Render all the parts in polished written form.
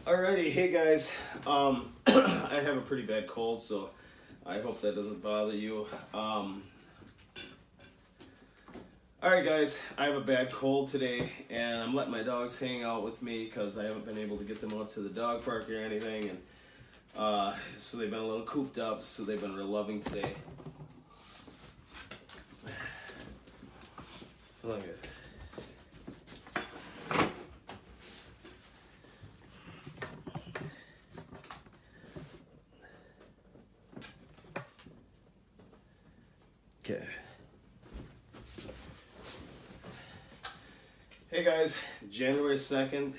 Alrighty, hey guys. I have a pretty bad cold, so I hope that doesn't bother you. Alright guys, I have a bad cold today, and I'm letting my dogs hang out with me because I haven't been able to get them out to the dog park or anything, and so they've been a little cooped up, so they've been real loving today. Look at this. Okay. Hey guys, January 2nd,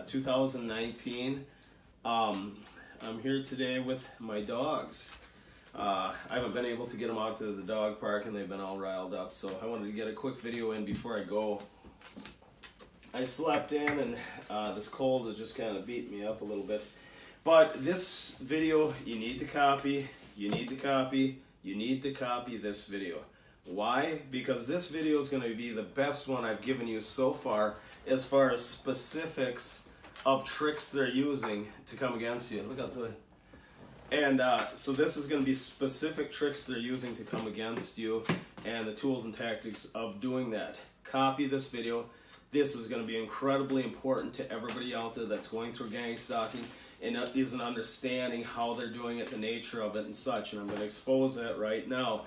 2019. I'm here today with my dogs. I haven't been able to get them out to the dog park and they've been all riled up, so I wanted to get a quick video in before I go. I slept in and this cold has just kind of beat me up a little bit. But this video, you need to copy, you need to copy, you need to copy this video. Why? Because this video is going to be the best one I've given you so far as specifics of tricks they're using to come against you. Look outside. And so this is going to be specific tricks they're using to come against you and the tools and tactics of doing that. Copy this video. This is going to be incredibly important to everybody out there that's going through gang stalking and isn't understanding how they're doing it, the nature of it and such. And I'm going to expose that right now.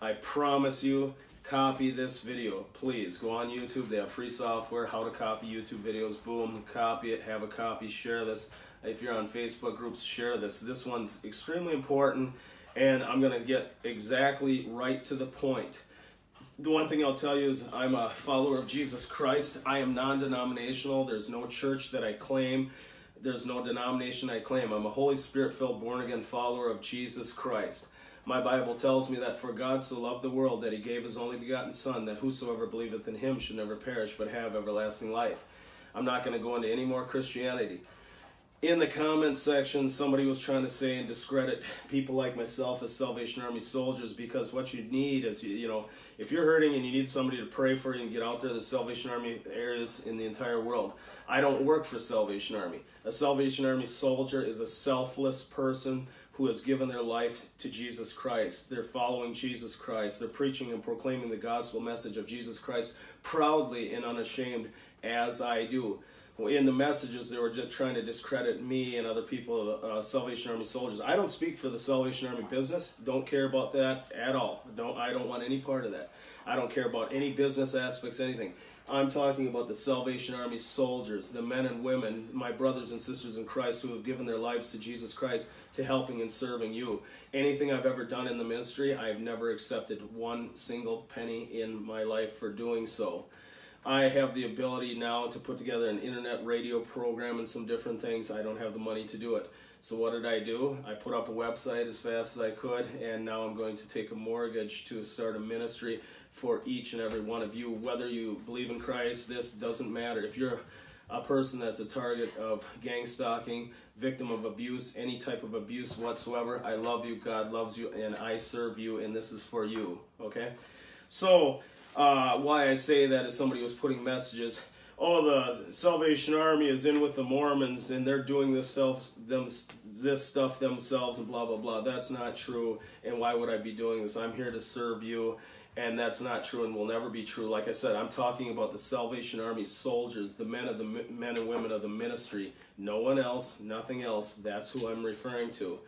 I promise you, copy this video. Please go on YouTube. They have free software, how to copy YouTube videos. Boom, copy it, have a copy, share this. If you're on Facebook groups, share this. This one's extremely important, and I'm going to get exactly right to the point. The one thing I'll tell you is I'm a follower of Jesus Christ. I am non-denominational. There's no church that I claim. There's no denomination I claim. I'm a Holy Spirit-filled, born-again follower of Jesus Christ. My Bible tells me that for God so loved the world that he gave his only begotten Son, that whosoever believeth in him should never perish but have everlasting life. I'm not going to go into any more Christianity. In the comments section, somebody was trying to say and discredit people like myself as Salvation Army soldiers, because what you need is, you know, if you're hurting and you need somebody to pray for you and get out there, the Salvation Army areas in the entire world. I don't work for Salvation Army. A Salvation Army soldier is a selfless person who has given their life to Jesus Christ. They're following Jesus Christ. They're preaching and proclaiming the gospel message of Jesus Christ proudly and unashamed, as I do. In the messages, they were just trying to discredit me and other people, Salvation Army soldiers. I don't speak for the Salvation Army business. Don't care about that at all. I don't want any part of that. I don't care about any business aspects, anything. I'm talking about the Salvation Army soldiers, the men and women, my brothers and sisters in Christ who have given their lives to Jesus Christ, to helping and serving you. Anything I've ever done in the ministry, I've never accepted one single penny in my life for doing so. I have the ability now to put together an internet radio program and some different things. I don't have the money to do it. So what did I do? I put up a website as fast as I could, and now I'm going to take a mortgage to start a ministry for each and every one of you. Whether you believe in Christ, this doesn't matter. If you're a person that's a target of gang stalking, victim of abuse, any type of abuse whatsoever, I love you, God loves you, and I serve you, and this is for you, okay? So, why I say that is somebody was putting messages, oh, the Salvation Army is in with the Mormons and they're doing this stuff themselves and blah, blah, blah. That's not true, and why would I be doing this? I'm here to serve you, and that's not true and will never be true. Like I said, I'm talking about the Salvation Army soldiers, the men and women of the ministry. No one else, nothing else. That's who I'm referring to.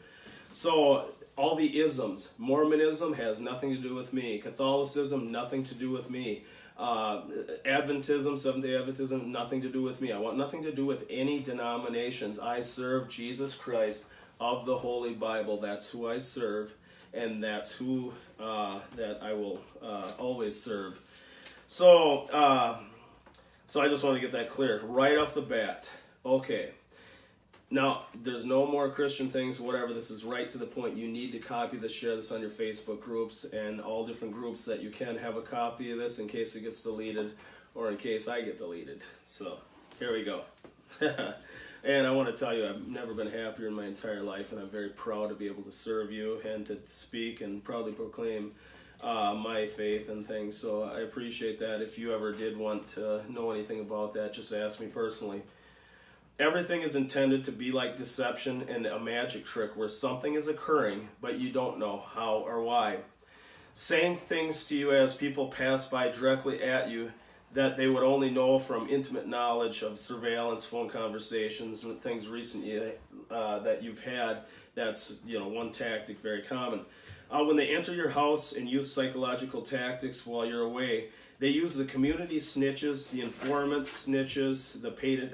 So, all the isms. Mormonism has nothing to do with me. Catholicism, nothing to do with me. Adventism, Seventh-day Adventism, nothing to do with me. I want nothing to do with any denominations. I serve Jesus Christ of the Holy Bible. That's who I serve, and that's who that I will always serve. So, so I just want to get that clear right off the bat. Okay. Now, there's no more Christian things, whatever. This is right to the point. You need to copy this, share this on your Facebook groups and all different groups that you can have a copy of this in case it gets deleted or in case I get deleted. So, here we go. And I want to tell you, I've never been happier in my entire life, and I'm very proud to be able to serve you and to speak and proudly proclaim my faith and things. So I appreciate that. If you ever did want to know anything about that, just ask me personally. Everything is intended to be like deception and a magic trick where something is occurring, but you don't know how or why. Saying things to you as people pass by directly at you that they would only know from intimate knowledge of surveillance, phone conversations, and things recently that you've had. That's, one tactic very common. When they enter your house and use psychological tactics while you're away, they use the community snitches, the informant snitches, the paid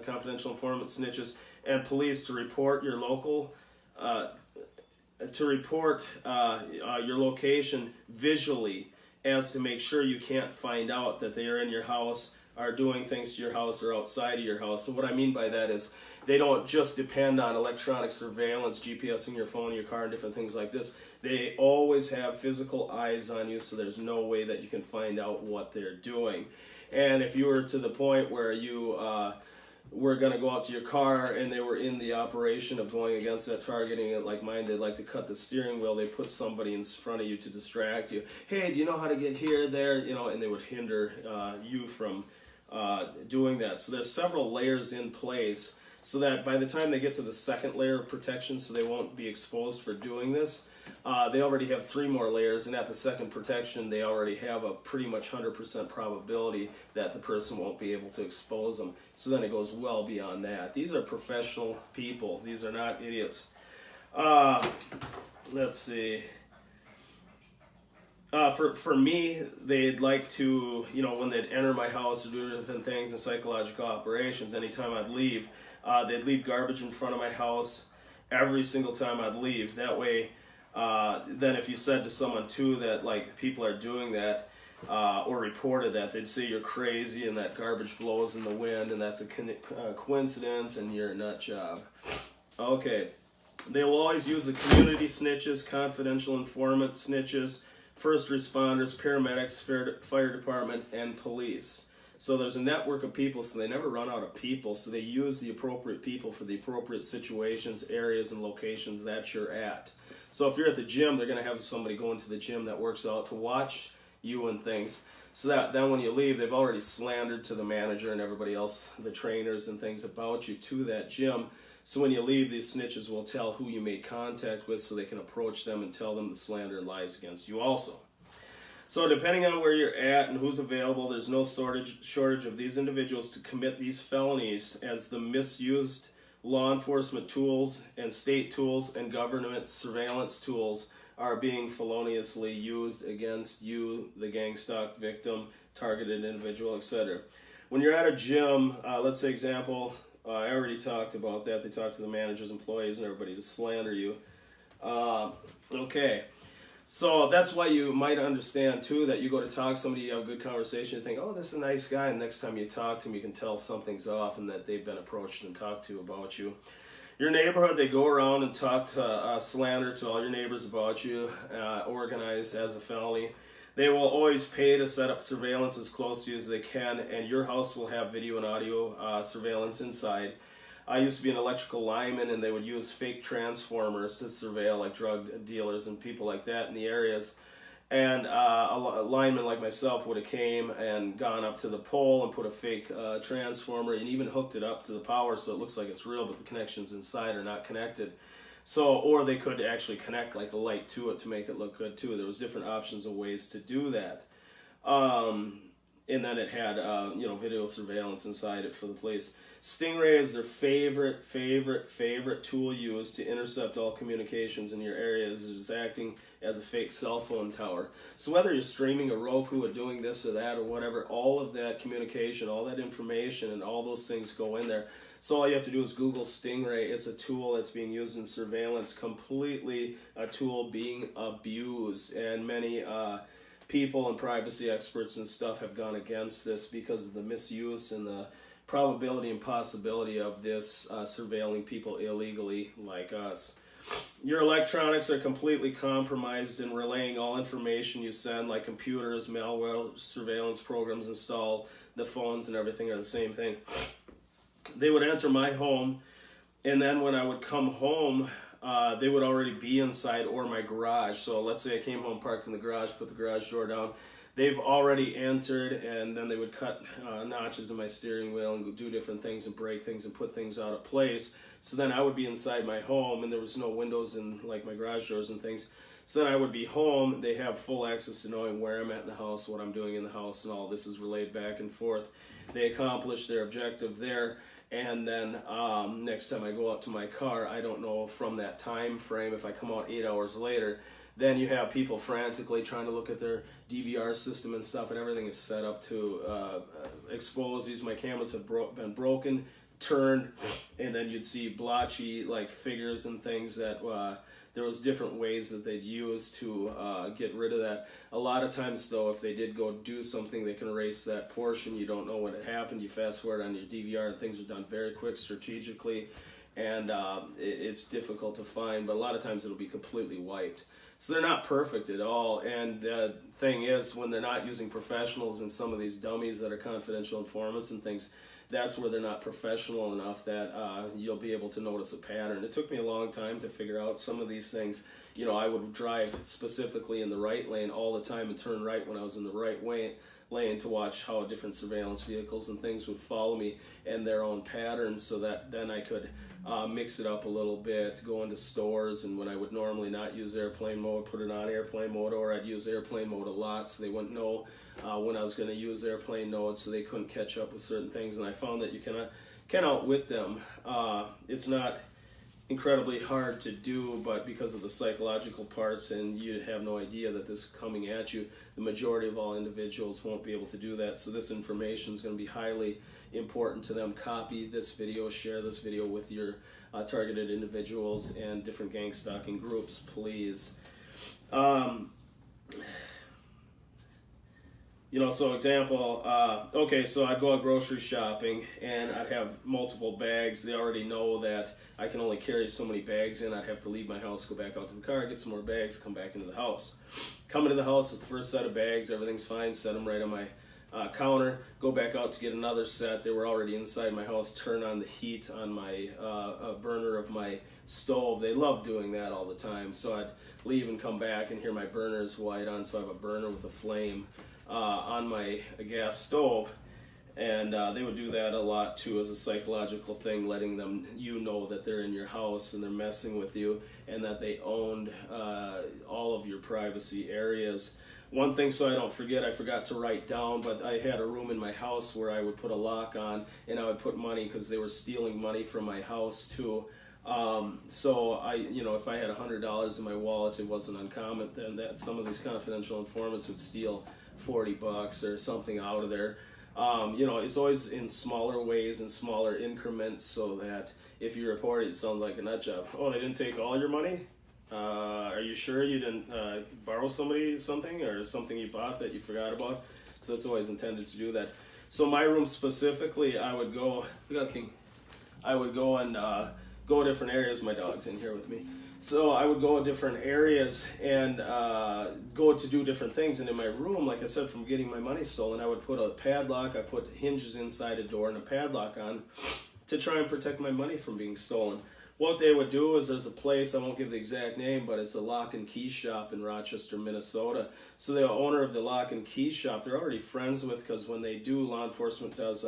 confidential informant snitches, and police to report your local, your location visually, as to make sure you can't find out that they are in your house, are doing things to your house or outside of your house. So what I mean by that is they don't just depend on electronic surveillance, GPSing your phone, your car, and different things like this. They always have physical eyes on you, so there's no way that you can find out what they're doing. And if you were to the point where you were going to go out to your car and they were in the operation of going against that, targeting it like mine did, like to cut the steering wheel, they put somebody in front of you to distract you. Hey, do you know how to get here, there? And they would hinder you from doing that. So there's several layers in place so that by the time they get to the second layer of protection, so they won't be exposed for doing this, they already have 3 more layers, and at the second protection, they already have a pretty much 100% probability that the person won't be able to expose them. So then it goes well beyond that. These are professional people. These are not idiots. Let's see. For me, they'd like to, when they'd enter my house or do different things in psychological operations, anytime I'd leave, they'd leave garbage in front of my house every single time I'd leave. That way, then if you said to someone too that like people are doing that or reported that, they'd say you're crazy and that garbage blows in the wind and that's a coincidence and you're a nut job. Okay, they will always use the community snitches, confidential informant snitches, first responders, paramedics, fire department, and police. So there's a network of people, so they never run out of people, so they use the appropriate people for the appropriate situations, areas, and locations that you're at. So if you're at the gym, they're going to have somebody go into the gym that works out to watch you and things, so that then when you leave, they've already slandered to the manager and everybody else, the trainers and things about you to that gym. So when you leave, these snitches will tell who you made contact with so they can approach them and tell them the slander and lies against you also. So depending on where you're at and who's available, there's no shortage of these individuals to commit these felonies, as the misused law enforcement tools and state tools and government surveillance tools are being feloniously used against you, the gang-stalked victim, targeted individual, etc. When you're at a gym, let's say example, I already talked about that. They talk to the managers, employees, and everybody to slander you. Okay. So that's why you might understand, too, that you go to talk to somebody, you have a good conversation, you think, oh, this is a nice guy, and next time you talk to him, you can tell something's off and that they've been approached and talked to about you. Your neighborhood, they go around and talk to slander to all your neighbors about you, organized as a felony. They will always pay to set up surveillance as close to you as they can, and your house will have video and audio surveillance inside. I used to be an electrical lineman, and they would use fake transformers to surveil like drug dealers and people like that in the areas. And a lineman like myself would have came and gone up to the pole and put a fake transformer and even hooked it up to the power so it looks like it's real, but the connections inside are not connected. So, or they could actually connect like a light to it to make it look good too. There was different options and ways to do that. And then it had, video surveillance inside it for the police. Stingray is their favorite tool used to intercept all communications in your areas. It is acting as a fake cell phone tower. So whether you're streaming a Roku or doing this or that or whatever, all of that communication, all that information, and all those things go in there. So all you have to do is Google Stingray. It's a tool that's being used in surveillance, completely a tool being abused, and many people and privacy experts and stuff have gone against this because of the misuse and the probability and possibility of this surveilling people illegally like us. Your electronics are completely compromised in relaying all information you send, like computers, malware, surveillance programs installed, the phones and everything are the same thing. They would enter my home, and then when I would come home, they would already be inside or my garage. So let's say I came home, parked in the garage, put the garage door down. they've already entered, and then they would cut notches in my steering wheel and do different things and break things and put things out of place. So then I would be inside my home, and there was no windows in like my garage doors and things. So then I would be home. They have full access to knowing where I'm at in the house, what I'm doing in the house, and all this is relayed back and forth. They accomplish their objective there, and then next time I go out to my car, I don't know from that time frame if I come out 8 hours later. Then you have people frantically trying to look at their DVR system and stuff, and everything is set up to expose these. My cameras have been broken, turned, and then you'd see blotchy like figures and things that there was different ways that they'd use to get rid of that. A lot of times though, if they did go do something, they can erase that portion. You don't know when it happened. You fast forward on your DVR and things are done very quick strategically, and it's difficult to find, but a lot of times it'll be completely wiped. So they're not perfect at all, and the thing is, when they're not using professionals and some of these dummies that are confidential informants and things, that's where they're not professional enough that you'll be able to notice a pattern. It took me a long time to figure out some of these things. You know, I would drive specifically in the right lane all the time and turn right when I was in the right lane to watch how different surveillance vehicles and things would follow me and their own patterns, so that then I could mix it up a little bit, go into stores, and when I would normally not use airplane mode, put it on airplane mode, or I'd use airplane mode a lot so they wouldn't know when I was going to use airplane mode, so they couldn't catch up with certain things. And I found that you can outwit them. It's not incredibly hard to do, but because of the psychological parts, and you have no idea that this is coming at you, the majority of all individuals won't be able to do that. So this information is going to be highly important to them. Copy this video, share this video with your targeted individuals and different gang stalking groups, please. You know, so example, okay, so I'd go out grocery shopping and I'd have multiple bags. They already know that I can only carry so many bags in. I'd have to leave my house, go back out to the car, get some more bags, come back into the house. Come into the house with the first set of bags, everything's fine, set them right on my counter, go back out to get another set. They were already inside my house, turn on the heat on my burner of my stove. They love doing that all the time. So I'd leave and come back and hear my burner is white on, so I have a burner with a flame on my gas stove, and they would do that a lot too as a psychological thing, letting them know that they're in your house and they're messing with you and that they owned all of your privacy areas. One thing, so I don't forget, I forgot to write down, but I had a room in my house where I would put a lock on, and I would put money because they were stealing money from my house too. So I, if I had $100 in my wallet, it wasn't uncommon then that some of these confidential informants would steal $40 or something out of there. It's always in smaller ways and smaller increments, so that if you report it, it sounds like a nut job. Oh, they didn't take all your money? Are you sure you didn't borrow somebody something, or something you bought that you forgot about? So it's always intended to do that. So my room specifically, I would go, King, I would go and go to different areas. My dog's in here with me. So I would go to different areas and go to do different things. And in my room, like I said, from getting my money stolen, I would put a padlock, I put hinges inside a door and a padlock on to try and protect my money from being stolen. What they would do is, there's a place, I won't give the exact name, but it's a lock and key shop in Rochester, Minnesota. So the owner of the lock and key shop, they're already friends with, because when they do, law enforcement does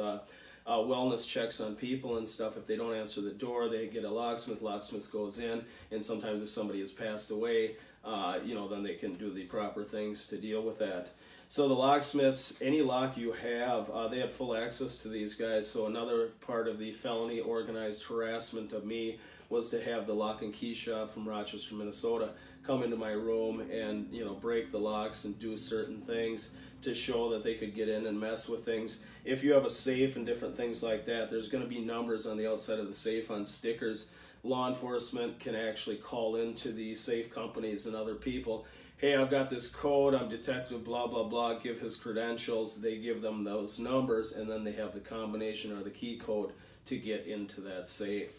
wellness checks on people and stuff. If they don't answer the door, they get a locksmith. Locksmith goes in, and sometimes if somebody has passed away, then they can do the proper things to deal with that. So the locksmiths, any lock you have, they have full access to these guys. So another part of the felony organized harassment of me was to have the lock and key shop from Rochester, Minnesota come into my room and break the locks and do certain things to show that they could get in and mess with things. If you have a safe and different things like that, there's going to be numbers on the outside of the safe on stickers. Law enforcement can actually call into the safe companies and other people. Hey, I've got this code, I'm detective blah blah blah, give his credentials. They give them those numbers, and then they have the combination or the key code to get into that safe.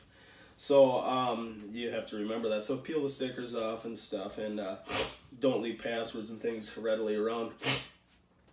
So you have to remember that. So peel the stickers off and stuff, and don't leave passwords and things readily around.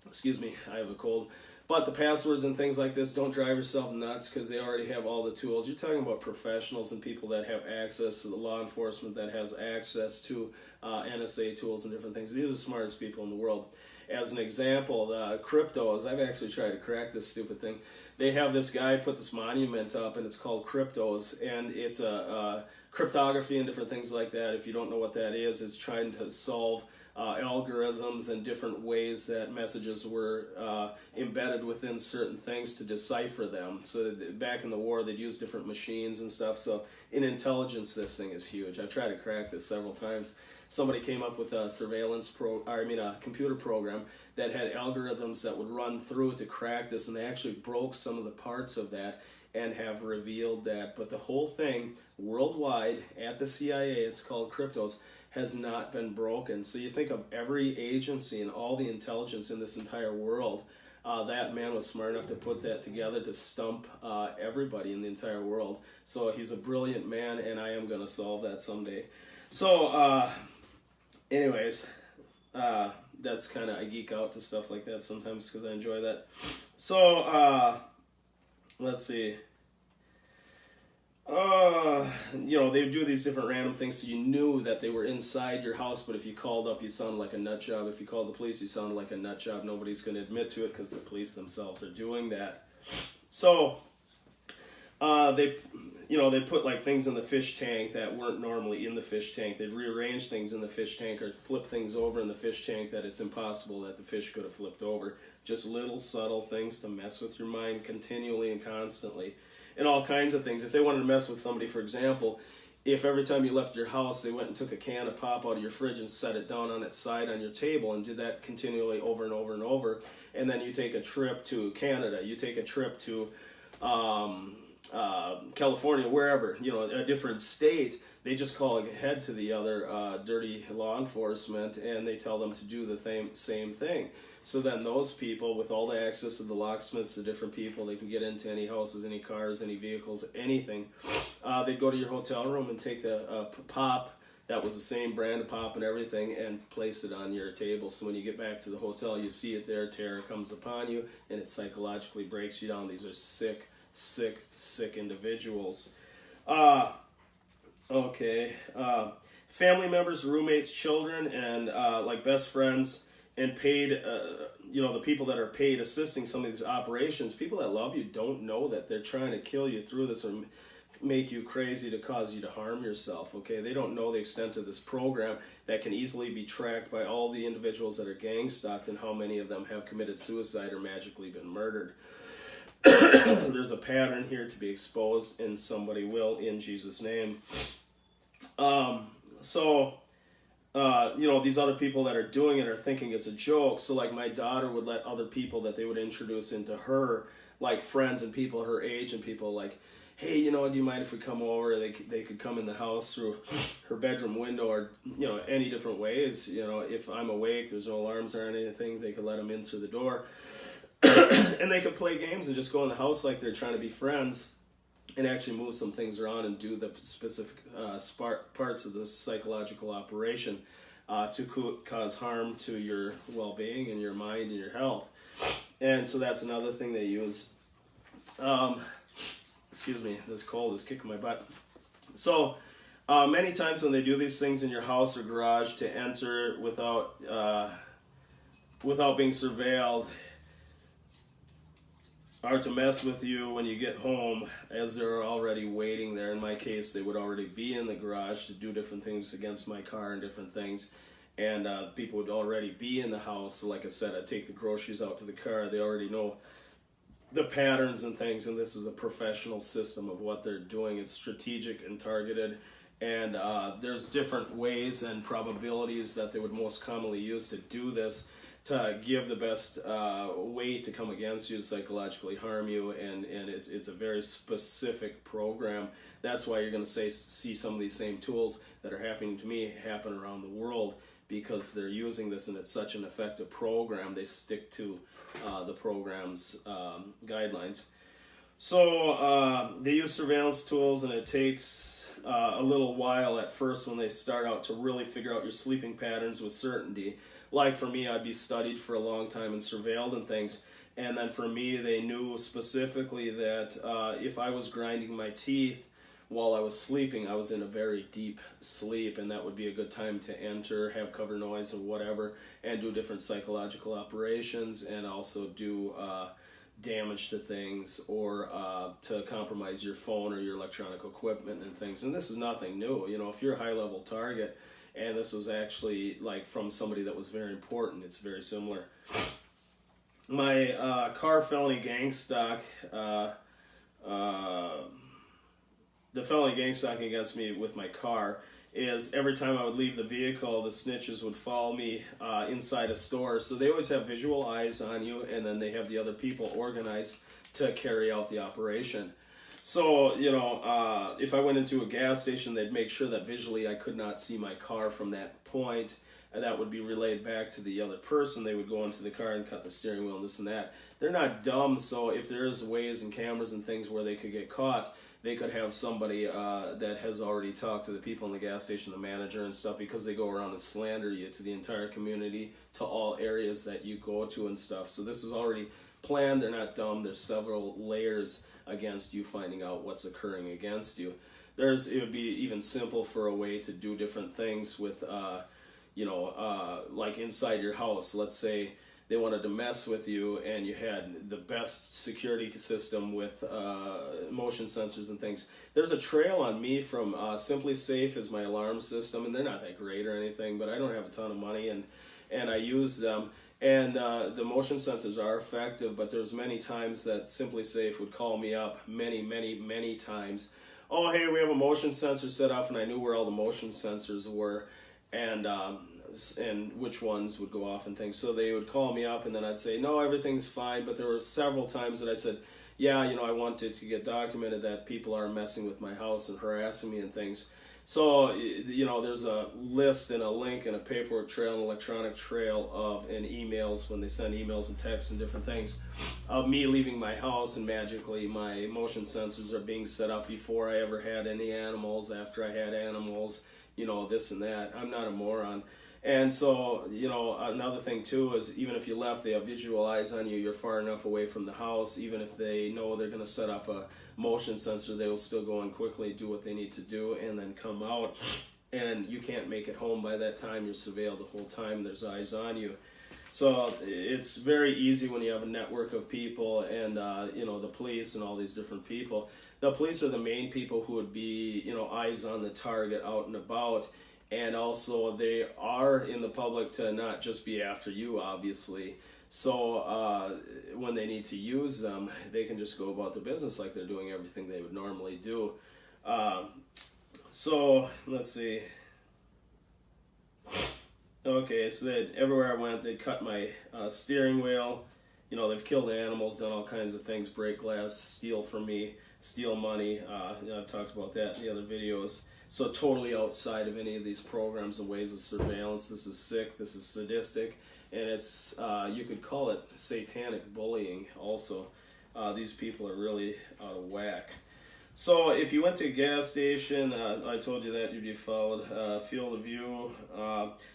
Excuse me, I have a cold. But the passwords and things like this, don't drive yourself nuts, because they already have all the tools. You're talking about professionals and people that have access to the law enforcement, that has access to NSA tools and different things. These are the smartest people in the world. as an example, the cryptos, I've actually tried to crack this stupid thing. They have this guy put this monument up, and it's called Cryptos, and it's a cryptography and different things like that. If you don't know what that is, it's trying to solve algorithms and different ways that messages were embedded within certain things to decipher them. So back in the war, they'd use different machines and stuff. So in intelligence, this thing is huge. I've tried to crack this several times. Somebody came up with a a computer program that had algorithms that would run through to crack this, and they actually broke some of the parts of that and have revealed that. But the whole thing, worldwide, at the CIA, it's called Cryptos, has not been broken. So you think of every agency and all the intelligence in this entire world, that man was smart enough to put that together to stump everybody in the entire world. So he's a brilliant man, and I am going to solve that someday. So anyways, that's kind of, I geek out to stuff like that sometimes because I enjoy that. So let's see. They would do these different random things so you knew that they were inside your house, but if you called up, you sounded like a nut job. If you called the police, you sounded like a nut job. Nobody's going to admit to it because the police themselves are doing that. So they put like things in the fish tank that weren't normally in the fish tank. They'd rearrange things in the fish tank or flip things over in the fish tank that it's impossible that the fish could have flipped over. Just little subtle things to mess with your mind continually and constantly. And all kinds of things. If they wanted to mess with somebody, for example, if every time you left your house they went and took a can of pop out of your fridge and set it down on its side on your table and did that continually over and over and over, and then you take a trip to Canada, you take a trip to California, wherever, a different state, they just call ahead to the other dirty law enforcement and they tell them to do the same thing. So then those people, with all the access to the locksmiths, to different people, they can get into any houses, any cars, any vehicles, anything. They'd go to your hotel room and take the pop that was the same brand of pop and everything and place it on your table. So when you get back to the hotel, you see it there, terror comes upon you, and it psychologically breaks you down. These are sick individuals. Family members, roommates, children, and like best friends, and paid, the people that are paid assisting some of these operations, people that love you don't know that they're trying to kill you through this or make you crazy to cause you to harm yourself, okay? They don't know the extent of this program that can easily be tracked by all the individuals that are gang-stalked and how many of them have committed suicide or magically been murdered. There's a pattern here to be exposed, and somebody will in Jesus' name. These other people that are doing it are thinking it's a joke. So like my daughter would let other people that they would introduce into her, like friends and people her age and people like, hey, do you mind if we come over? They could come in the house through her bedroom window or, any different ways. If I'm awake, there's no alarms or anything, they could let them in through the door. And they could play games and just go in the house like they're trying to be friends and actually move some things around and do the specific parts of the psychological operation to cause harm to your well-being and your mind and your health. And so that's another thing they use. Excuse me, this cold is kicking my butt. So many times when they do these things in your house or garage to enter without being surveilled, or to mess with you when you get home as they're already waiting there. In my case, they would already be in the garage to do different things against my car and different things. And people would already be in the house. So like I said, I'd take the groceries out to the car. They already know the patterns and things, and this is a professional system of what they're doing. It's strategic and targeted. And there's different ways and probabilities that they would most commonly use to do this, to give the best way to come against you, to psychologically harm you, and it's a very specific program. That's why you're going to see some of these same tools that are happening to me happen around the world, because they're using this and it's such an effective program. They stick to the program's guidelines. So they use surveillance tools, and it takes a little while at first when they start out to really figure out your sleeping patterns with certainty. Like for me, I'd be studied for a long time and surveilled and things. And then for me, they knew specifically that if I was grinding my teeth while I was sleeping, I was in a very deep sleep, and that would be a good time to enter, have cover noise or whatever, and do different psychological operations, and also do damage to things, or to compromise your phone or your electronic equipment and things. And this is nothing new. You know, if you're a high-level target, and this was actually like from somebody that was very important, it's very similar. My car felony gang stalk, the felony gang stalking against me with my car is every time I would leave the vehicle, the snitches would follow me inside a store. So they always have visual eyes on you, and then they have the other people organized to carry out the operation. So, you know, if I went into a gas station, they'd make sure that visually I could not see my car from that point, and that would be relayed back to the other person. They would go into the car and cut the steering wheel and this and that. They're not dumb, so if there is ways and cameras and things where they could get caught, they could have somebody that has already talked to the people in the gas station, the manager and stuff, because they go around and slander you to the entire community, to all areas that you go to and stuff. So this is already planned. They're not dumb. There's several layers against you finding out what's occurring against you. It would be even simple for a way to do different things with, like inside your house. Let's say they wanted to mess with you, and you had the best security system with motion sensors and things. There's a trail on me from Simply Safe is my alarm system, and they're not that great or anything, but I don't have a ton of money, and I use them. And the motion sensors are effective, but there's many times that Simply Safe would call me up, many times. Oh, hey, we have a motion sensor set off, and I knew where all the motion sensors were, and which ones would go off and things. So they would call me up, and then I'd say, no, everything's fine. But there were several times that I said, yeah, you know, I wanted to get documented that people are messing with my house and harassing me and things. So, you know, there's a list and a link and a paperwork trail and electronic trail and emails, when they send emails and texts and different things, of me leaving my house, and magically my motion sensors are being set up before I ever had any animals, after I had animals, you know, this and that. I'm not a moron. And so, you know, another thing too is, even if you left, they have visual eyes on you, you're far enough away from the house. Even if they know they're going to set off a motion sensor, they will still go in quickly, do what they need to do, and then come out. And you can't make it home by that time. You're surveilled the whole time. There's eyes on you. So it's very easy when you have a network of people, and you know, the police and all these different people. The police are the main people who would be, you know, eyes on the target, out and about. And also they are in the public to not just be after you, obviously. So when they need to use them, they can just go about their business like they're doing everything they would normally do. So let's see. Okay, so everywhere I went, they'd cut my steering wheel. You know, they've killed animals, done all kinds of things, break glass, steal from me, steal money. I've talked about that in the other videos. So totally outside of any of these programs and ways of surveillance. This is sick, this is sadistic, and it's, you could call it satanic bullying also. These people are really out of whack. So if you went to a gas station, I told you that you'd be followed. Field of view.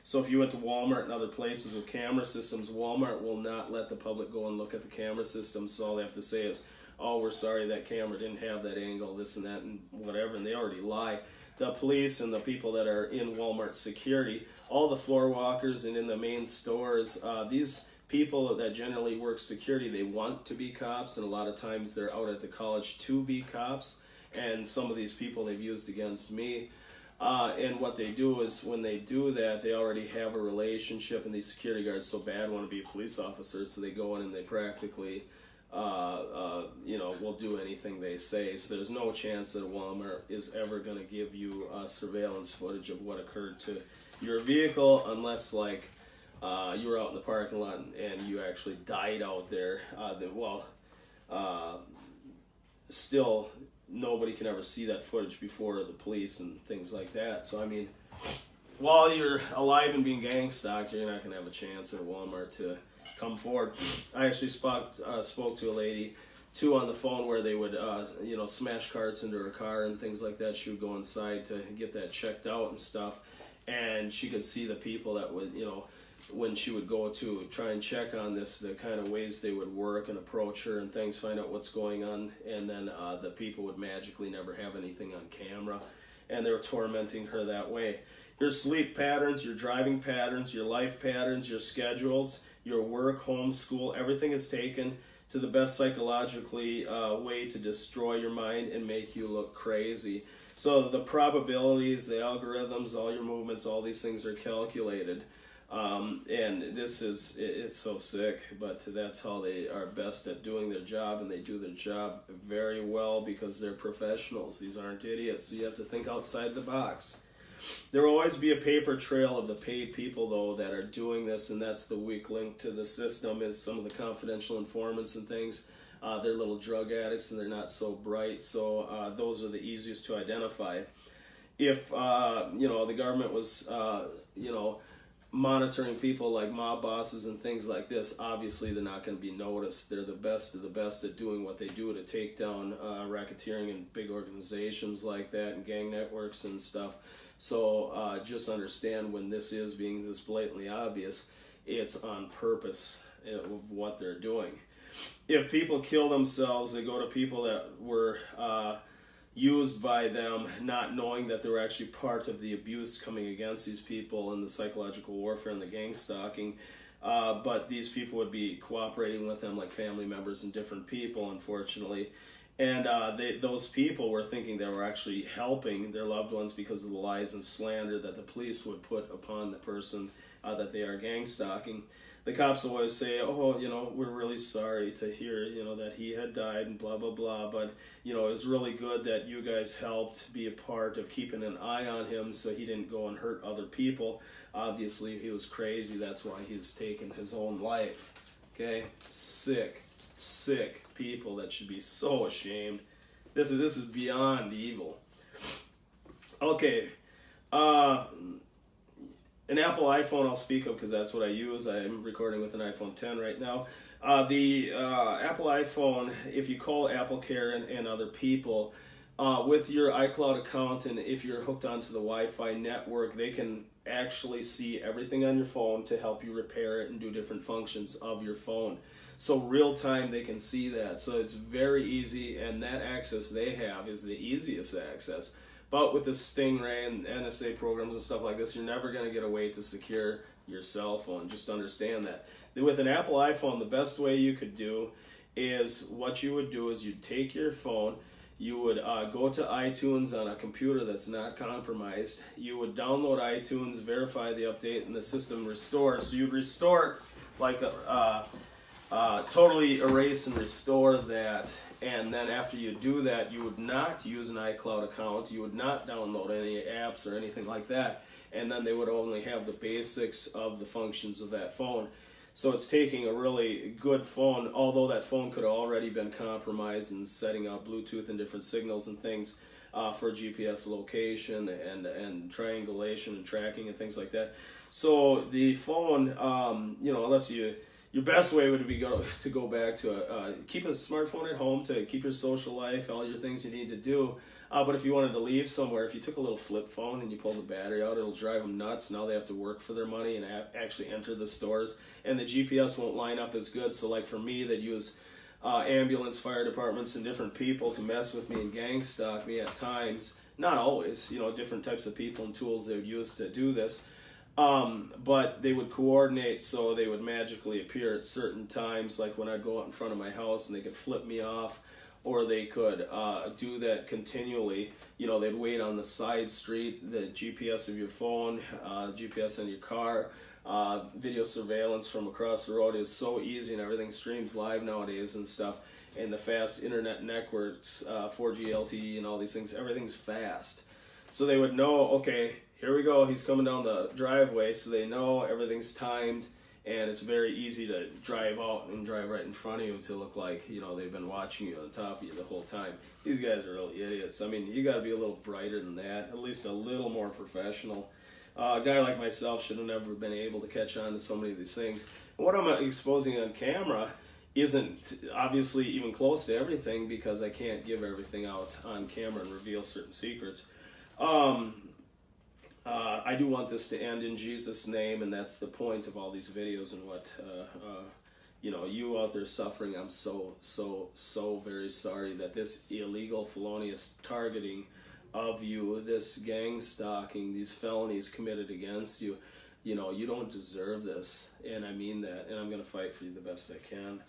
So if you went to Walmart and other places with camera systems, Walmart will not let the public go and look at the camera system. So all they have to say is, oh, we're sorry, that camera didn't have that angle, this and that, and whatever, and they already lie. The police and the people that are in Walmart security, all the floor walkers and in the main stores, these people that generally work security, they want to be cops, and a lot of times they're out at the college to be cops. And some of these people they've used against me. And what they do is, when they do that, they already have a relationship, and these security guards so bad want to be a police officer, so they go in and they practically you know, will do anything they say. So there's no chance that Walmart is ever going to give you surveillance footage of what occurred to your vehicle, unless like you were out in the parking lot and you actually died out there. Still, nobody can ever see that footage before the police and things like that. So I mean, while you're alive and being gang stalked, you're not going to have a chance at Walmart to come forward. I actually spoke to a lady too on the phone, where they would you know, smash carts into her car and things like that. She would go inside to get that checked out and stuff, and she could see the people that would, you know, when she would go to try and check on this, the kind of ways they would work and approach her and things, find out what's going on, and then the people would magically never have anything on camera, and they were tormenting her that way. Your sleep patterns, your driving patterns, your life patterns, your schedules, your work, home, school, everything is taken to the best psychologically way to destroy your mind and make you look crazy. So the probabilities, the algorithms, all your movements, all these things are calculated. And this is, it's so sick, but that's how they are best at doing their job, and they do their job very well because they're professionals. These aren't idiots, so you have to think outside the box. There will always be a paper trail of the paid people, though, that are doing this, and that's the weak link to the system, is some of the confidential informants and things. They're little drug addicts, and they're not so bright, so those are the easiest to identify. If, the government was, monitoring people like mob bosses and things like this, obviously they're not going to be noticed. They're the best of the best at doing what they do to take down racketeering and big organizations like that and gang networks and stuff. So just understand, when this is being this blatantly obvious, it's on purpose of what they're doing. If people kill themselves, they go to people that were used by them, not knowing that they were actually part of the abuse coming against these people and the psychological warfare and the gang stalking. But these people would be cooperating with them like family members and different people, unfortunately. And those people were thinking they were actually helping their loved ones because of the lies and slander that the police would put upon the person that they are gang stalking. The cops always say, oh, we're really sorry to hear, that he had died and blah, blah, blah. But, it was really good that you guys helped be a part of keeping an eye on him so he didn't go and hurt other people. Obviously, he was crazy. That's why he's taken his own life. Okay? Sick people that should be so ashamed. This is beyond evil. Okay. An Apple iPhone I'll speak of because that's what I use. I'm recording with an iPhone 10 right now. The Apple iPhone, if you call Apple Care and other people, with your iCloud account, and if you're hooked onto the Wi-Fi network, they can actually see everything on your phone to help you repair it and do different functions of your phone. So real time they can see that. So it's very easy, and that access they have is the easiest access. But with the Stingray and NSA programs and stuff like this, you're never going to get a way to secure your cell phone. Just understand that. With an Apple iPhone, the best way you could do is, what you would do is you'd take your phone, you would go to iTunes on a computer that's not compromised. You would download iTunes, verify the update, and the system restores. So you'd restore like totally erase and restore that. And then after you do that, you would not use an iCloud account. You would not download any apps or anything like that. And then they would only have the basics of the functions of that phone. So it's taking a really good phone, although that phone could have already been compromised and setting up Bluetooth and different signals and things for GPS location and triangulation and tracking and things like that. So the phone, unless your best way would be to go back to keep a smartphone at home to keep your social life, all your things you need to do. But if you wanted to leave somewhere, if you took a little flip phone and you pull the battery out, it'll drive them nuts. Now they have to work for their money and actually enter the stores, and the GPS won't line up as good. So like for me, that use ambulance, fire departments, and different people to mess with me and gang stalk me at times. Not always, different types of people and tools they would use to do this. But they would coordinate, so they would magically appear at certain times, like when I'd go out in front of my house and they could flip me off, or they could do that continually. They'd wait on the side street, the GPS of your phone, GPS in your car, video surveillance from across the road is so easy, and everything streams live nowadays and stuff. And the fast internet networks, 4G, LTE, and all these things, everything's fast. So they would know, okay, here we go, he's coming down the driveway, so they know everything's timed, and it's very easy to drive out and drive right in front of you to look like, they've been watching you on top of you the whole time. These guys are really idiots. I mean, you got to be a little brighter than that, at least a little more professional. A guy like myself should have never been able to catch on to so many of these things. And what I'm exposing on camera isn't obviously even close to everything, because I can't give everything out on camera and reveal certain secrets. I do want this to end in Jesus' name, and that's the point of all these videos and what, you know, you out there suffering. I'm so very sorry that this illegal, felonious targeting of you, this gang stalking, these felonies committed against you, you know, you don't deserve this, and I mean that, and I'm going to fight for you the best I can.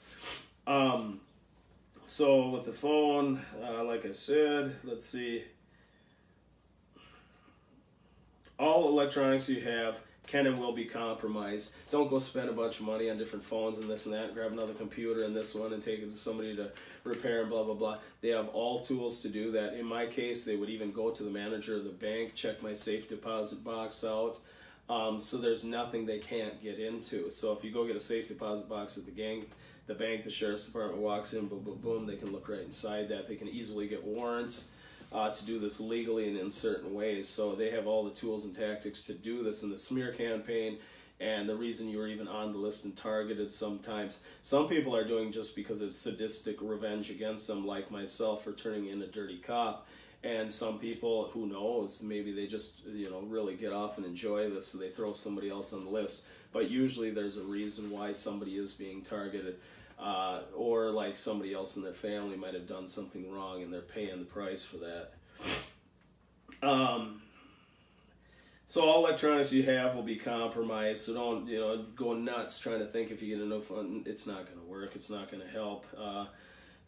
So with the phone, like I said, let's see. All electronics you have can and will be compromised. Don't go spend a bunch of money on different phones and this and that. Grab another computer and this one and take it to somebody to repair and blah, blah, blah. They have all tools to do that. In my case, they would even go to the manager of the bank, check my safe deposit box out. So there's nothing they can't get into. So if you go get a safe deposit box at the bank, the sheriff's department walks in, boom, boom, boom, they can look right inside that. They can easily get warrants to do this legally and in certain ways. So they have all the tools and tactics to do this in the smear campaign, and the reason you were even on the list and targeted sometimes. Some people are doing just because it's sadistic revenge against them, like myself, for turning in a dirty cop. And some people, who knows, maybe they just, you know, really get off and enjoy this, so they throw somebody else on the list. But usually there's a reason why somebody is being targeted. Or like somebody else in their family might have done something wrong and they're paying the price for that. So all electronics you have will be compromised, so don't, you know, go nuts trying to think if you get enough fun. It's not going to work. It's not going to help.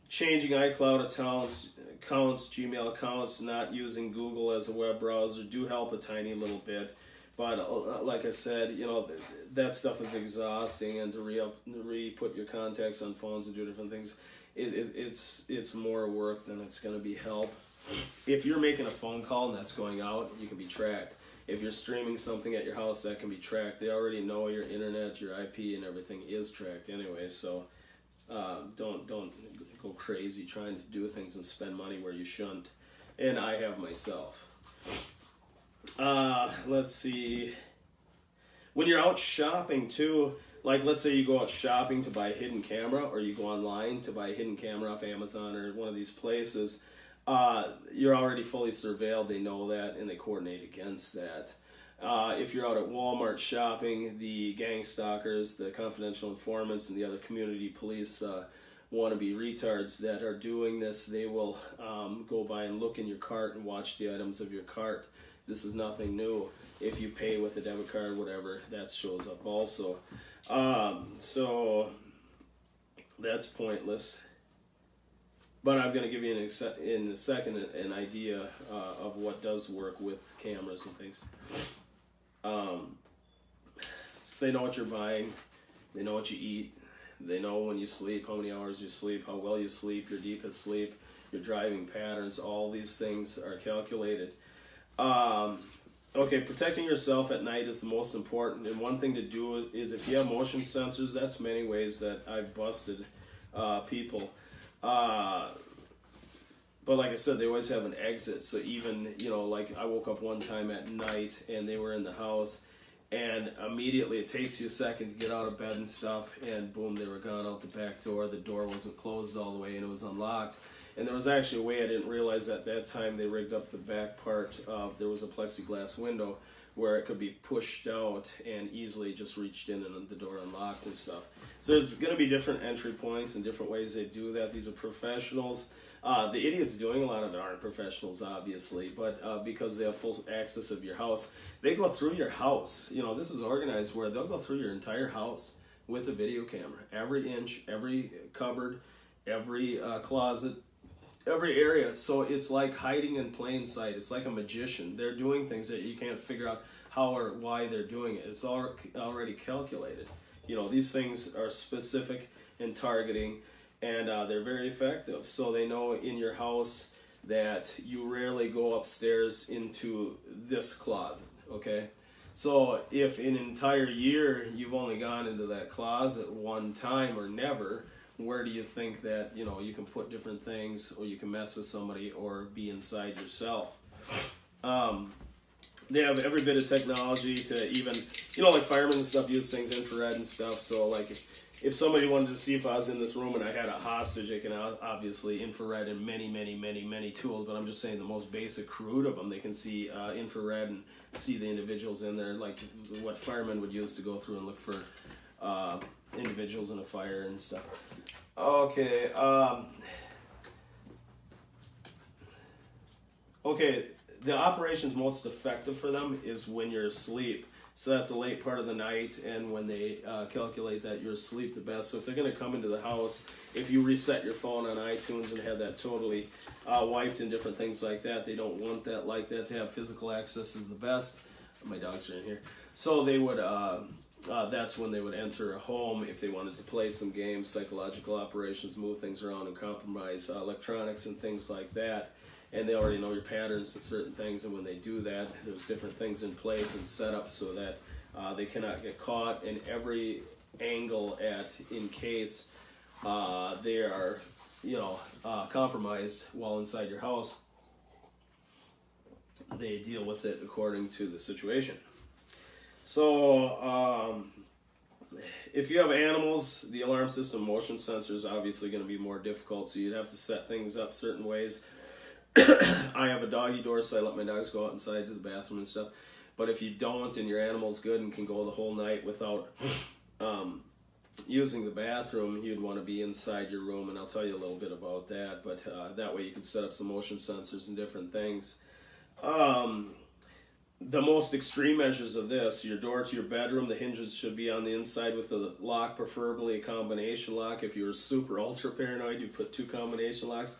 Changing iCloud accounts, Gmail accounts, not using Google as a web browser do help a tiny little bit. But like I said, you know, that stuff is exhausting, and to re-put your contacts on phones and do different things, it's more work than it's going to be help. If you're making a phone call and that's going out, you can be tracked. If you're streaming something at your house, that can be tracked. They already know your internet, your IP, and everything is tracked anyway. So don't go crazy trying to do things and spend money where you shouldn't. And I have myself. Let's see. When you're out shopping too, like let's say you go out shopping to buy a hidden camera, or you go online to buy a hidden camera off Amazon or one of these places, you're already fully surveilled. They know that, and they coordinate against that. If you're out at Walmart shopping, the gang stalkers, the confidential informants, and the other community police wannabe retards that are doing this, they will go by and look in your cart and watch the items of your cart. This is nothing new. If you pay with a debit card, whatever, that shows up also. So that's pointless. But I'm going to give you in a second an idea of what does work with cameras and things. So they know what you're buying. They know what you eat. They know when you sleep, how many hours you sleep, how well you sleep, your deepest sleep, your driving patterns. All these things are calculated. Okay, protecting yourself at night is the most important, and one thing to do is if you have motion sensors, that's many ways that I've busted people. But like I said, they always have an exit, so even, you know, like I woke up one time at night and they were in the house, and immediately it takes you a second to get out of bed and stuff, and boom, they were gone out the back door. The door wasn't closed all the way and it was unlocked. And there was actually a way, I didn't realize at that time, they rigged up the back part of, there was a plexiglass window where it could be pushed out and easily just reached in and the door unlocked and stuff. So there's going to be different entry points and different ways they do that. These are professionals. The idiots doing a lot of it aren't professionals, obviously, but because they have full access of your house, they go through your house. You know, this is organized where they'll go through your entire house with a video camera. Every inch, every cupboard, every closet, every area. So it's like hiding in plain sight. It's like a magician. They're doing things that you can't figure out how or why they're doing it. It's already calculated. You know, these things are specific in targeting, and they're very effective. So they know in your house that you rarely go upstairs into this closet, okay? So if in an entire year you've only gone into that closet one time or never, where do you think that, you know, you can put different things, or you can mess with somebody, or be inside yourself? They have every bit of technology to even, you know, like firemen and stuff use things infrared and stuff. So like if somebody wanted to see if I was in this room and I had a hostage, they can obviously infrared and many tools, but I'm just saying the most basic crude of them, they can see infrared and see the individuals in there, like what firemen would use to go through and look for individuals in a fire and stuff. Okay. Okay, the operations most effective for them is when you're asleep. So that's a late part of the night, and when they calculate that you're asleep the best. So if they're going to come into the house, if you reset your phone on iTunes and have that totally wiped and different things like that, they don't want that like that. To have physical access is the best. My dogs are in here. So they would, that's when they would enter a home if they wanted to play some games, psychological operations, move things around and compromise electronics and things like that. And they already know your patterns to certain things, and when they do that, there's different things in place and set up so that they cannot get caught in every angle in case they are, compromised while inside your house. They deal with it according to the situation. So if you have animals, the alarm system motion sensor is obviously going to be more difficult, so you'd have to set things up certain ways. I have a doggy door, so I let my dogs go out inside to the bathroom and stuff. But if you don't and your animal's good and can go the whole night without using the bathroom, you'd want to be inside your room, and I'll tell you a little bit about that. But that way you can set up some motion sensors and different things. The most extreme measures of this, your door to your bedroom, the hinges should be on the inside with a lock, preferably a combination lock. If you're super ultra paranoid, you put 2 combination locks.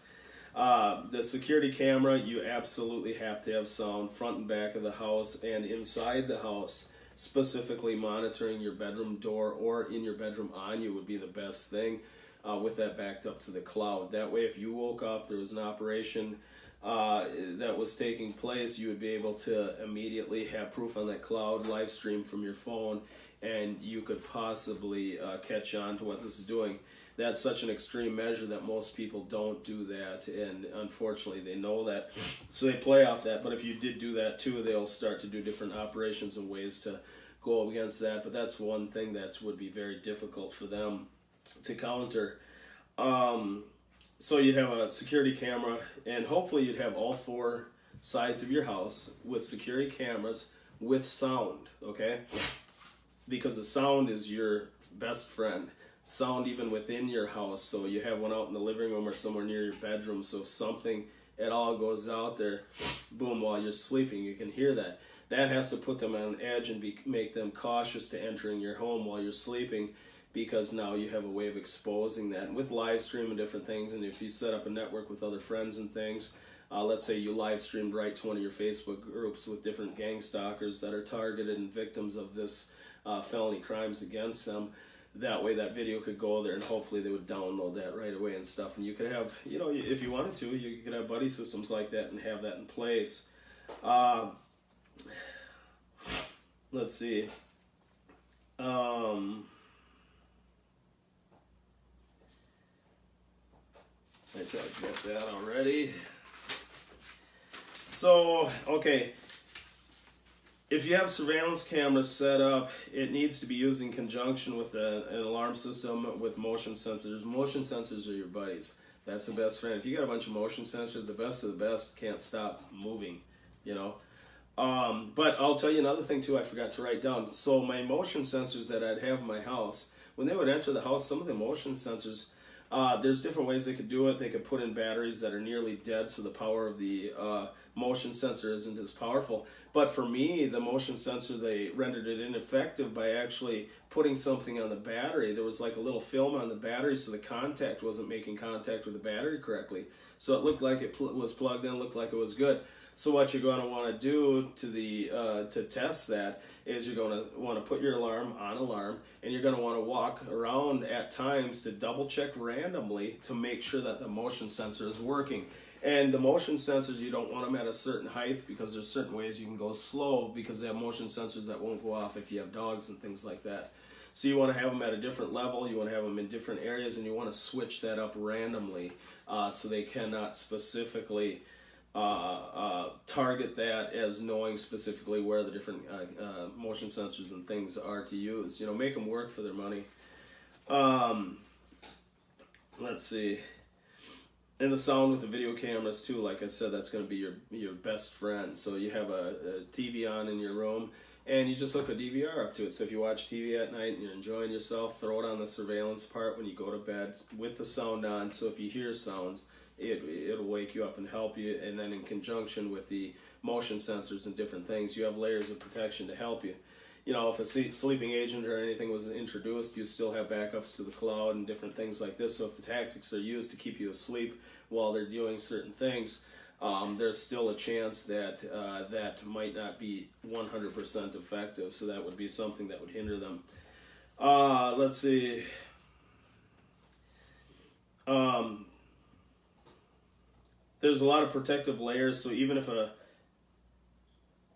The security camera, you absolutely have to have sound front and back of the house and inside the house. Specifically monitoring your bedroom door or in your bedroom on you would be the best thing, with that backed up to the cloud. That way if you woke up, there was an operation that was taking place, you would be able to immediately have proof on that cloud, live stream from your phone, and you could possibly catch on to what this is doing. That's such an extreme measure that most people don't do that, and unfortunately they know that, so they play off that. But if you did do that too, they'll start to do different operations and ways to go against that. But that's one thing that would be very difficult for them to counter. So you'd have a security camera, and hopefully you'd have all 4 sides of your house with security cameras with sound, okay? Because the sound is your best friend. Sound even within your house, so you have one out in the living room or somewhere near your bedroom, so if something at all goes out there, boom, while you're sleeping, you can hear that. That has to put them on edge and make them cautious to entering your home while you're sleeping, because now you have a way of exposing that. And with live stream and different things, and if you set up a network with other friends and things, let's say you live streamed right to one of your Facebook groups with different gang stalkers that are targeted and victims of this felony crimes against them. That way that video could go there, and hopefully they would download that right away and stuff. And you could have, if you wanted to, you could have buddy systems like that and have that in place. Let's see. I got that already. So, okay. If you have surveillance cameras set up, it needs to be used in conjunction with an alarm system with motion sensors. Motion sensors are your buddies. That's the best friend. If you got a bunch of motion sensors, the best of the best can't stop moving, But I'll tell you another thing too I forgot to write down. So my motion sensors that I'd have in my house, when they would enter the house, some of the motion sensors, there's different ways they could do it. They could put in batteries that are nearly dead, so the power of the motion sensor isn't as powerful. But for me, the motion sensor, they rendered it ineffective by actually putting something on the battery. There was like a little film on the battery, so the contact wasn't making contact with the battery correctly. So it looked like it was plugged in, looked like it was good. So what you're going to want to do to test that is you're going to want to put your alarm on alarm, and you're going to want to walk around at times to double check randomly to make sure that the motion sensor is working. And the motion sensors, you don't want them at a certain height, because there's certain ways you can go slow, because they have motion sensors that won't go off if you have dogs and things like that. So you want to have them at a different level, you want to have them in different areas, and you want to switch that up randomly so they cannot specifically target that as knowing specifically where the different motion sensors and things are to use. Make them work for their money. Um, let's see. And the sound with the video cameras too, like I said, that's going to be your best friend. So you have a TV on in your room, and you just hook a DVR up to it. So if you watch TV at night and you're enjoying yourself, throw it on the surveillance part when you go to bed with the sound on. So if you hear sounds, it'll wake you up and help you. And then in conjunction with the motion sensors and different things, you have layers of protection to help you. You know, if a sleeping agent or anything was introduced, you still have backups to the cloud and different things like this. So if the tactics are used to keep you asleep while they're doing certain things, there's still a chance that that might not be 100% effective. So that would be something that would hinder them. Let's see. There's a lot of protective layers. So even if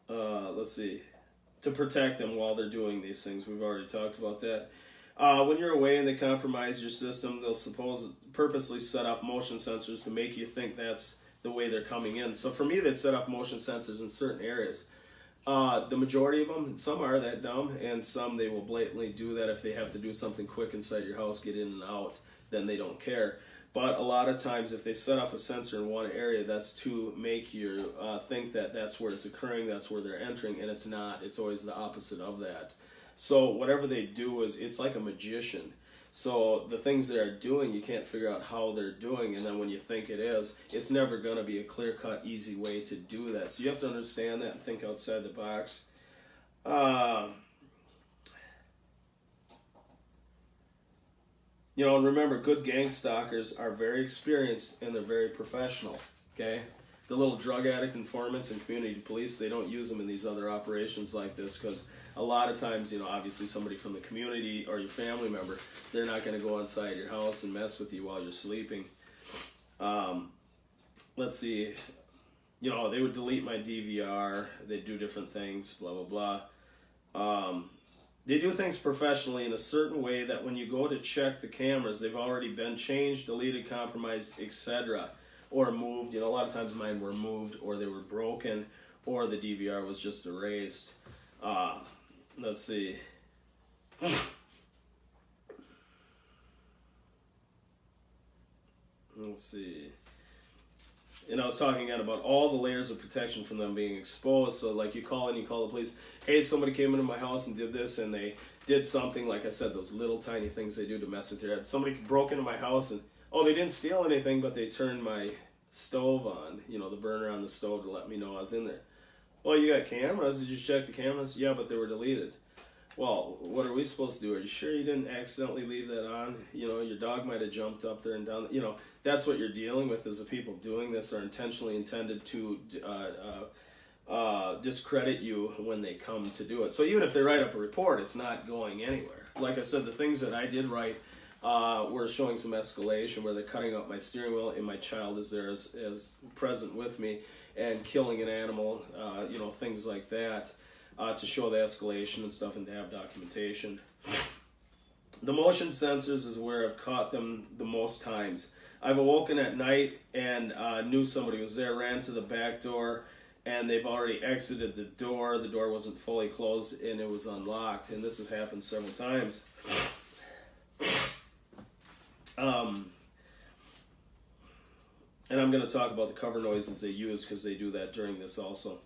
let's see. To protect them while they're doing these things. We've already talked about that. When you're away and they compromise your system, they'll purposely set off motion sensors to make you think that's the way they're coming in. So for me, they'd set off motion sensors in certain areas. The majority of them, some are that dumb, and some they will blatantly do that if they have to do something quick inside your house, get in and out, then they don't care. But a lot of times if they set off a sensor in one area, that's to make you think that that's where it's occurring, that's where they're entering, and it's not. It's always the opposite of that. So whatever they do it's like a magician. So the things they're doing, you can't figure out how they're doing, and then when you think it is, it's never going to be a clear-cut, easy way to do that. So you have to understand that and think outside the box. You know, and remember, good gang stalkers are very experienced and they're very professional, okay? The little drug addict informants and community police, they don't use them in these other operations like this because a lot of times, you know, obviously somebody from the community or your family member, they're not going to go inside your house and mess with you while you're sleeping. Let's see, you know, they would delete my DVR, they'd do different things, blah, blah, blah. They do things professionally in a certain way that when you go to check the cameras, they've already been changed, deleted, compromised, etc. Or moved. You know, a lot of times mine were moved or they were broken or the DVR was just erased. Let's see. Let's see. And I was talking again about all the layers of protection from them being exposed. So like you call the police, hey, somebody came into my house and did this, and they did something, like I said, those little tiny things they do to mess with your head. Somebody broke into my house and, oh, they didn't steal anything, but they turned my stove on, you know, the burner on the stove to let me know I was in there. Well, you got cameras. Did you check the cameras? Yeah, but they were deleted. Well, what are we supposed to do? Are you sure you didn't accidentally leave that on? You know, your dog might have jumped up there and down. You know, that's what you're dealing with is the people doing this are intentionally intended to discredit you when they come to do it. So even if they write up a report, it's not going anywhere. Like I said, the things that I did write were showing some escalation where they're cutting up my steering wheel and my child is there as present with me and killing an animal, you know, things like that. To show the escalation and stuff and to have documentation. The motion sensors is where I've caught them the most times. I've awoken at night and knew somebody was there, ran to the back door, and they've already exited the door. The door wasn't fully closed and it was unlocked, and this has happened several times. And I'm going to talk about the cover noises they use because they do that during this also.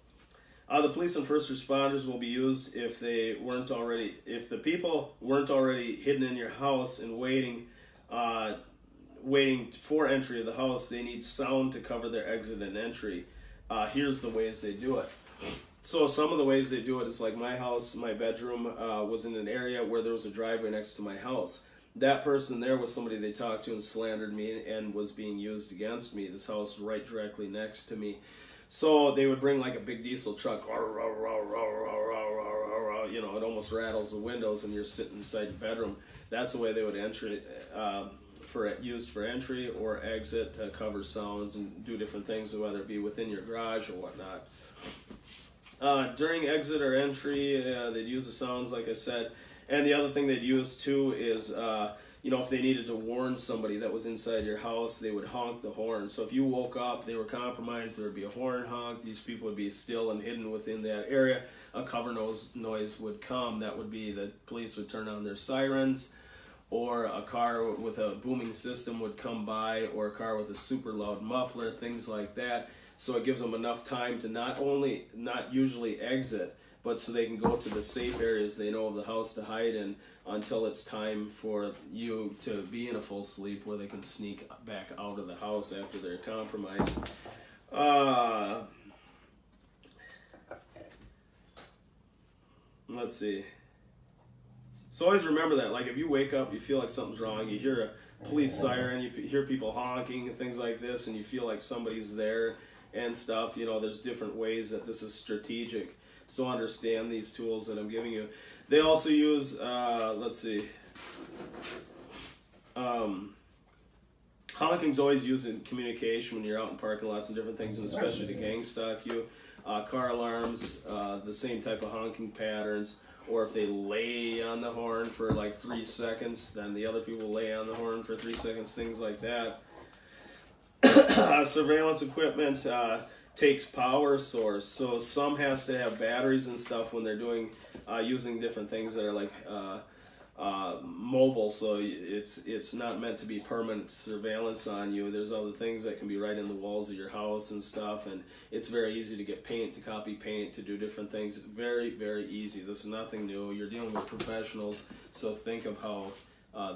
The police and first responders will be used if the people weren't already hidden in your house and waiting for entry of the house. They need sound to cover their exit and entry. Here's the ways they do it. So some of the ways they do it is like my house, my bedroom was in an area where there was a driveway next to my house. That person there was somebody they talked to and slandered me and was being used against me. This house right directly next to me. So they would bring like a big diesel truck, you know, it almost rattles the windows and you're sitting inside your bedroom. That's the way they would enter it, used for entry or exit to cover sounds and do different things, whether it be within your garage or whatnot. During exit or entry, they'd use the sounds, like I said. And the other thing they'd use too is, you know, if they needed to warn somebody that was inside your house, they would honk the horn. So if you woke up, they were compromised, there would be a horn honk, these people would be still and hidden within that area, a cover noise would come. That would be the police would turn on their sirens, or a car with a booming system would come by, or a car with a super loud muffler, things like that. So it gives them enough time to not usually exit, but so they can go to the safe areas they know of the house to hide in until it's time for you to be in a full sleep where they can sneak back out of the house after they're compromised. Let's see. So always remember that, like if you wake up, you feel like something's wrong, you hear a police siren, you hear people honking and things like this, and you feel like somebody's there and stuff, you know, there's different ways that this is strategic. So understand these tools that I'm giving you. They also use, let's see, honking's always used in communication when you're out in parking lots and different things, and especially to gang stalk you. Car alarms, the same type of honking patterns, or if they lay on the horn for like 3 seconds, then the other people lay on the horn for 3 seconds, things like that. Surveillance equipment takes power source, so some has to have batteries and stuff when they're doing using different things that are like mobile, so it's not meant to be permanent surveillance on you. There's other things that can be right in the walls of your house and stuff, and it's very easy to get paint, to copy paint, to do different things. Very, very easy. This is nothing new. You're dealing with professionals, so think of how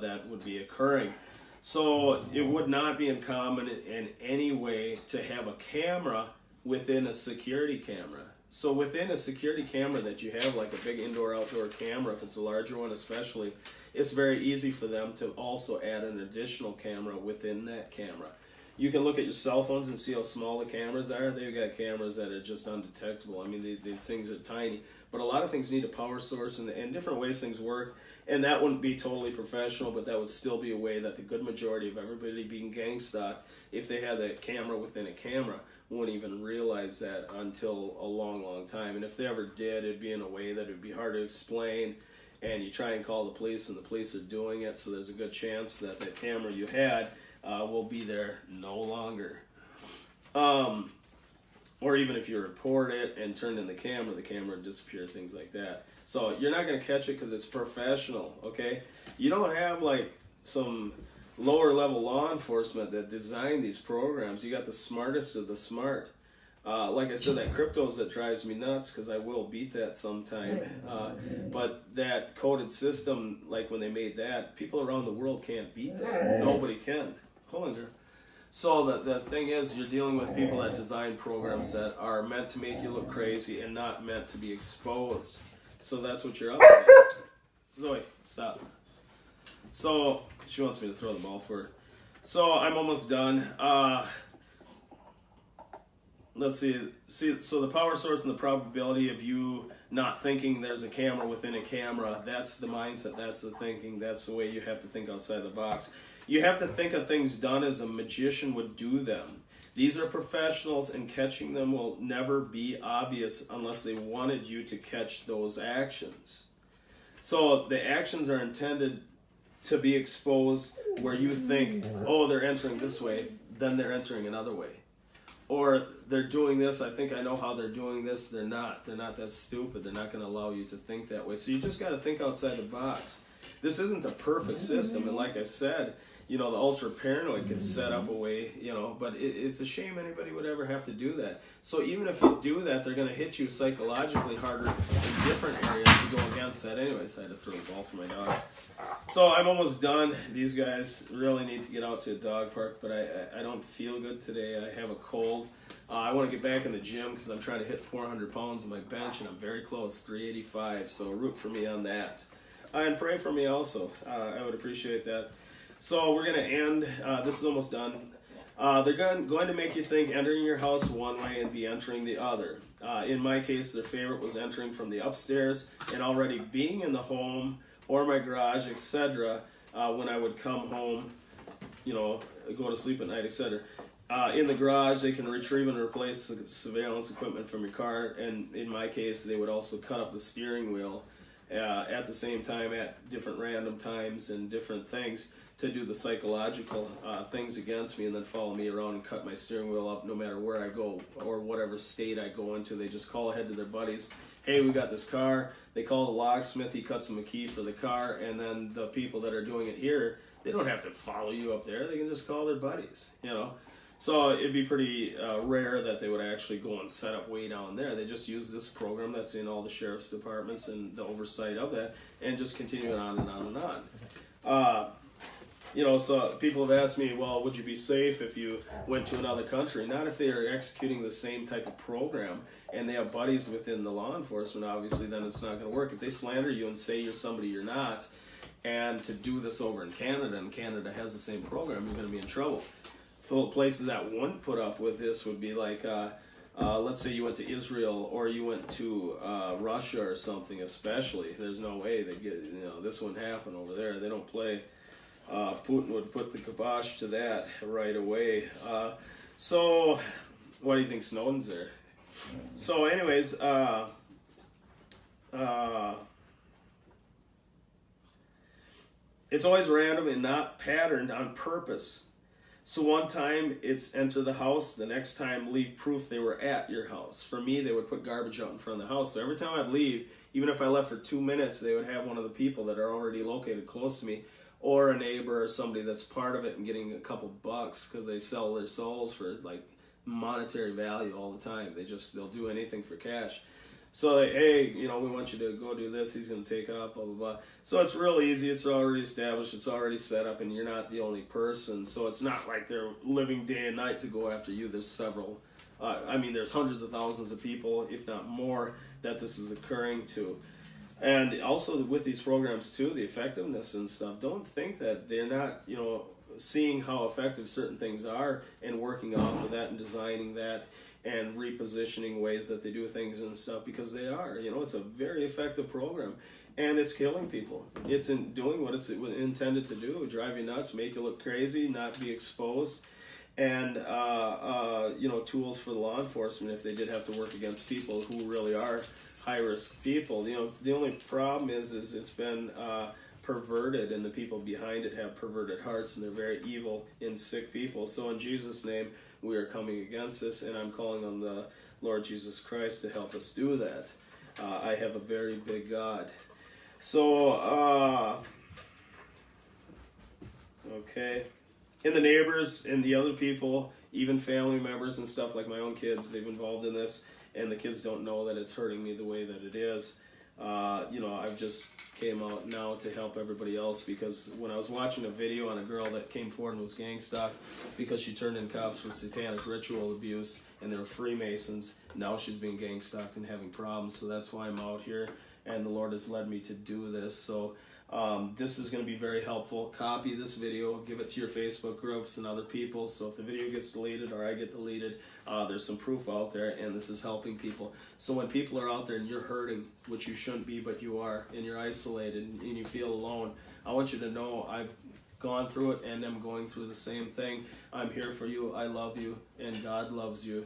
that would be occurring. So it would not be uncommon in any way to have a camera within a security camera. So within a security camera that you have, like a big indoor-outdoor camera, if it's a larger one especially, it's very easy for them to also add an additional camera within that camera. You can look at your cell phones and see how small the cameras are. They've got cameras that are just undetectable. I mean, these things are tiny. But a lot of things need a power source, and different ways things work. And that wouldn't be totally professional, but that would still be a way that the good majority of everybody being gang stalked, if they had a camera within a camera, wouldn't even realize that until a long, long time. And if they ever did, it'd be in a way that it'd be hard to explain, and you try and call the police, and the police are doing it, so there's a good chance that that camera you had will be there no longer. Or even if you report it and turn in the camera would disappear, things like that. So you're not going to catch it because it's professional, okay? You don't have like some lower level law enforcement that designed these programs. You got the smartest of the smart. Like I said, that cryptos that drives me nuts, because I will beat that sometime. But that coded system, like when they made that, people around the world can't beat that. Nobody can. Hold on, girl. So the thing is, you're dealing with people that design programs that are meant to make you look crazy and not meant to be exposed. So that's what you're up against. Zoe, stop. So she wants me to throw the ball for her. So I'm almost done. Let's see. So the power source and the probability of you not thinking there's a camera within a camera, that's the mindset, that's the thinking, that's the way you have to think outside the box. You have to think of things done as a magician would do them. These are professionals, and catching them will never be obvious unless they wanted you to catch those actions. So the actions are intended to be exposed where you think, oh, they're entering this way, then they're entering another way. Or they're doing this, I think I know how they're doing this, they're not that stupid, they're not going to allow you to think that way. So you just got to think outside the box. This isn't a perfect system, and like I said, you know, the ultra paranoid can set up a way, you know, but it's a shame anybody would ever have to do that. So even if you do that, they're going to hit you psychologically harder in different areas to go against that. Anyways, I had to throw the ball for my dog. So I'm almost done. These guys really need to get out to a dog park, but I don't feel good today. I have a cold. I want to get back in the gym because I'm trying to hit 400 pounds on my bench, and I'm very close, 385. So root for me on that. And pray for me also. I would appreciate that. So we're going to end. This is almost done. They're going to make you think entering your house one way and be entering the other. In my case, their favorite was entering from the upstairs and already being in the home or my garage, etc. When I would come home, you know, go to sleep at night, etc. In the garage, they can retrieve and replace surveillance equipment from your car. And in my case, they would also cut up the steering wheel at the same time at different random times and different things to do the psychological things against me and then follow me around and cut my steering wheel up no matter where I go or whatever state I go into. They just call ahead to their buddies. Hey, we got this car. They call the locksmith. He cuts them a key for the car. And then the people that are doing it here, they don't have to follow you up there. They can just call their buddies, you know. So it'd be pretty rare that they would actually go and set up way down there. They just use this program that's in all the sheriff's departments and the oversight of that and just continue it on and on and on. You know, so people have asked me, well, would you be safe if you went to another country? Not if they are executing the same type of program and they have buddies within the law enforcement, obviously, then it's not going to work. If they slander you and say you're somebody you're not, and to do this over in Canada, and Canada has the same program, you're going to be in trouble. Places that wouldn't put up with this would be like, let's say you went to Israel or you went to Russia or something especially. There's no way they get, you know, this wouldn't happen over there. They don't play. Putin would put the kibosh to that right away. So, why do you think Snowden's there? So, anyways, it's always random and not patterned on purpose. So one time it's enter the house, the next time leave proof they were at your house. For me, they would put garbage out in front of the house. So every time I'd leave, even if I left for 2 minutes, they would have one of the people that are already located close to me, or a neighbor or somebody that's part of it and getting a couple bucks because they sell their souls for like monetary value all the time. They'll do anything for cash. So, hey, you know, we want you to go do this. He's going to take off, blah, blah, blah. So it's real easy. It's already established. It's already set up, and you're not the only person. So it's not like they're living day and night to go after you. There's several. There's hundreds of thousands of people, if not more, that this is occurring to. And also with these programs, too, the effectiveness and stuff, don't think that they're not, you know, seeing how effective certain things are and working off of that and designing that and repositioning ways that they do things and stuff, because they are, you know, it's a very effective program and it's killing people. It's in doing what it's intended to do, drive you nuts, make you look crazy, not be exposed, and you know, tools for the law enforcement if they did have to work against people who really are high-risk people. You know, the only problem is it's been perverted, and the people behind it have perverted hearts, and they're very evil and sick people. So in Jesus' name, we are coming against this, and I'm calling on the Lord Jesus Christ to help us do that. I have a very big God. So, okay. And the neighbors and the other people, even family members and stuff like my own kids, they've involved in this, and the kids don't know that it's hurting me the way that it is. You know, I've just came out now to help everybody else, because when I was watching a video on a girl that came forward and was gang-stalked because she turned in cops for satanic ritual abuse and they were Freemasons, now she's being gang-stalked and having problems. So that's why I'm out here, and the Lord has led me to do this. So this is going to be very helpful. Copy this video, give it to your Facebook groups and other people, so if the video gets deleted or I get deleted, there's some proof out there, and this is helping people. So when people are out there and you're hurting, which you shouldn't be, but you are, and you're isolated and you feel alone, I want you to know I've gone through it and I'm going through the same thing. I'm here for you, I love you, and God loves you.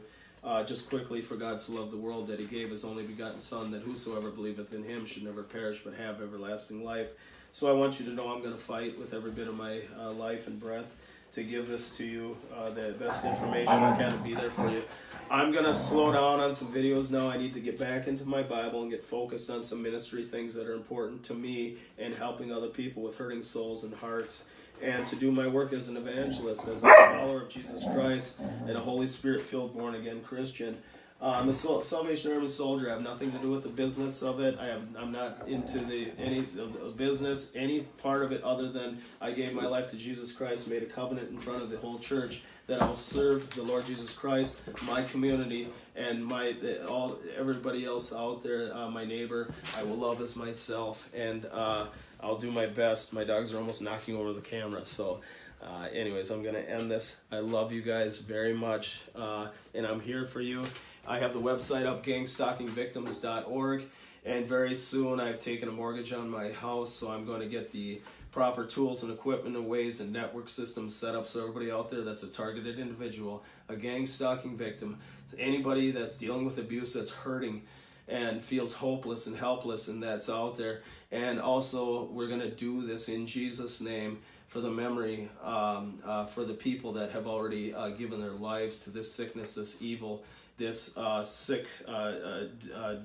Just quickly, for God so loved the world that he gave his only begotten Son, that whosoever believeth in him should never perish but have everlasting life. So I want you to know I'm going to fight with every bit of my life and breath to give this to you, the best information I can, to be there for you. I'm going to slow down on some videos now. I need to get back into my Bible and get focused on some ministry things that are important to me and helping other people with hurting souls and hearts, and to do my work as an evangelist, as a follower of Jesus Christ, and a Holy Spirit-filled, born-again Christian. I'm a Salvation Army soldier. I have nothing to do with the business of it. I'm not into any business, any part of it, other than I gave my life to Jesus Christ, made a covenant in front of the whole church that I'll serve the Lord Jesus Christ, my community, and everybody else out there, my neighbor. I will love as myself, and I'll do my best. My dogs are almost knocking over the camera, so anyways, I'm going to end this. I love you guys very much, and I'm here for you. I have the website up, gang-stalkingvictims.org, and very soon I've taken a mortgage on my house, so I'm going to get the proper tools and equipment and ways and network systems set up so everybody out there that's a targeted individual, a gang-stalking victim, anybody that's dealing with abuse, that's hurting and feels hopeless and helpless, and that's out there, And also, we're going to do this in Jesus' name for the memory, for the people that have already given their lives to this sickness, this evil, this sick,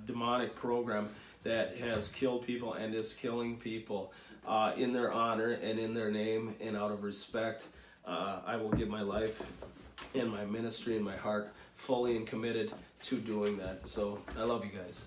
demonic program that has killed people and is killing people. In their honor and in their name and out of respect, I will give my life and my ministry and my heart fully and committed to doing that. So I love you guys.